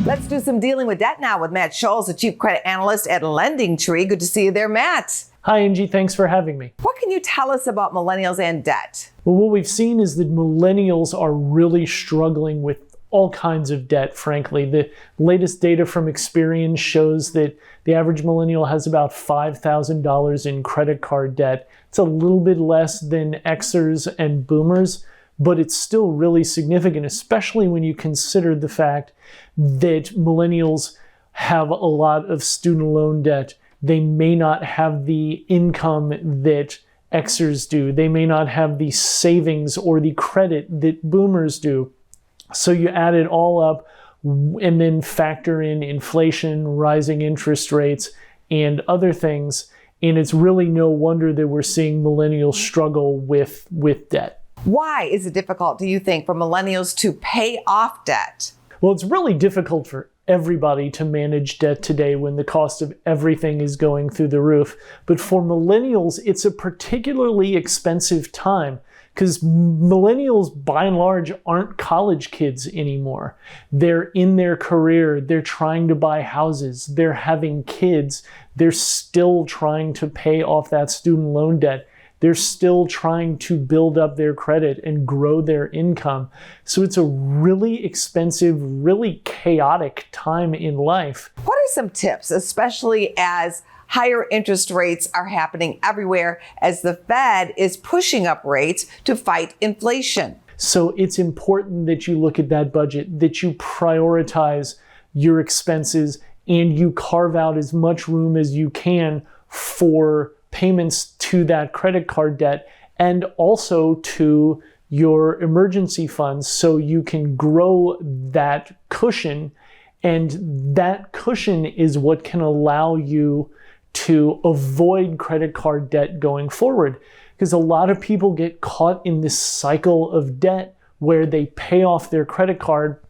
Let's do some dealing with debt now with Matt Schulz, the Chief Credit Analyst at LendingTree. Good to see you there, Matt. Hi, Angie. Thanks for having me. What can you tell us about millennials and debt? Well, what we've seen is that millennials are really struggling with all kinds of debt, frankly. The latest data from Experian shows that the average millennial has about $5,000 in credit card debt. It's a little bit less than Xers and Boomers, but it's still really significant, especially when you consider the fact that millennials have a lot of student loan debt. They may not have the income that Xers do. They may not have the savings or the credit that Boomers do. So you add it all up and then factor in inflation, rising interest rates, and other things. And it's really no wonder that we're seeing millennials struggle with debt. Why is it difficult, do you think, for millennials to pay off debt? Well, it's really difficult for everybody to manage debt today when the cost of everything is going through the roof. But for millennials, it's a particularly expensive time because millennials, by and large, aren't college kids anymore. They're in their career. They're trying to buy houses. They're having kids. They're still trying to pay off that student loan debt. They're still trying to build up their credit and grow their income. So it's a really expensive, really chaotic time in life. What are some tips, especially as higher interest rates are happening everywhere as the Fed is pushing up rates to fight inflation? So it's important that you look at that budget, that you prioritize your expenses, and you carve out as much room as you can for payments to that credit card debt and also to your emergency funds so you can grow that cushion. And that cushion is what can allow you to avoid credit card debt going forward. Because a lot of people get caught in this cycle of debt where they pay off their credit card,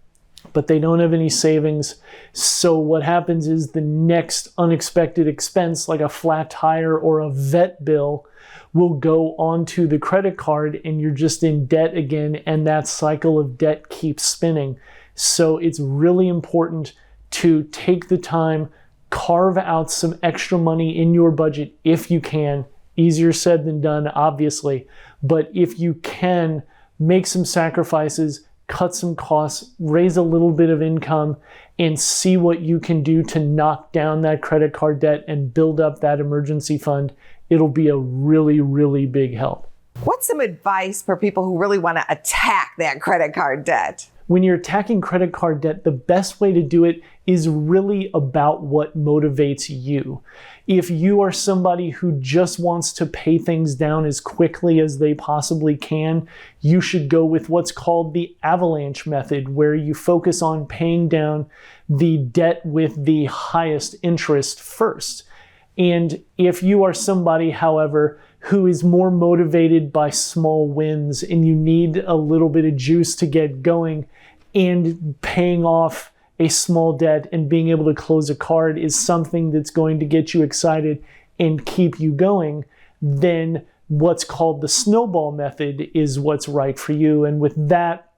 but they don't have any savings. So what happens is the next unexpected expense, like a flat tire or a vet bill, will go onto the credit card and you're just in debt again, and that cycle of debt keeps spinning. So it's really important to take the time, carve out some extra money in your budget if you can. Easier said than done, obviously. But if you can, make some sacrifices, cut some costs, raise a little bit of income, and see what you can do to knock down that credit card debt and build up that emergency fund. It'll be a really, really big help. What's some advice for people who really want to attack that credit card debt? When you're attacking credit card debt, the best way to do it is really about what motivates you. If you are somebody who just wants to pay things down as quickly as they possibly can, you should go with what's called the avalanche method, where you focus on paying down the debt with the highest interest first. And if you are somebody, however, who is more motivated by small wins and you need a little bit of juice to get going, and paying off a small debt and being able to close a card is something that's going to get you excited and keep you going, then what's called the snowball method is what's right for you. And with that,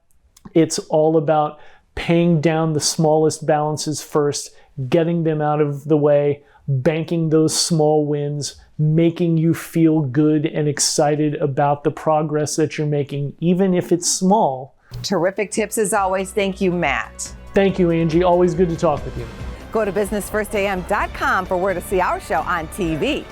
it's all about paying down the smallest balances first, getting them out of the way, banking those small wins, making you feel good and excited about the progress that you're making, even if it's small. Terrific tips as always. Thank you, Matt. Thank you, Angie. Always good to talk with you. Go to businessfirstam.com for where to see our show on TV.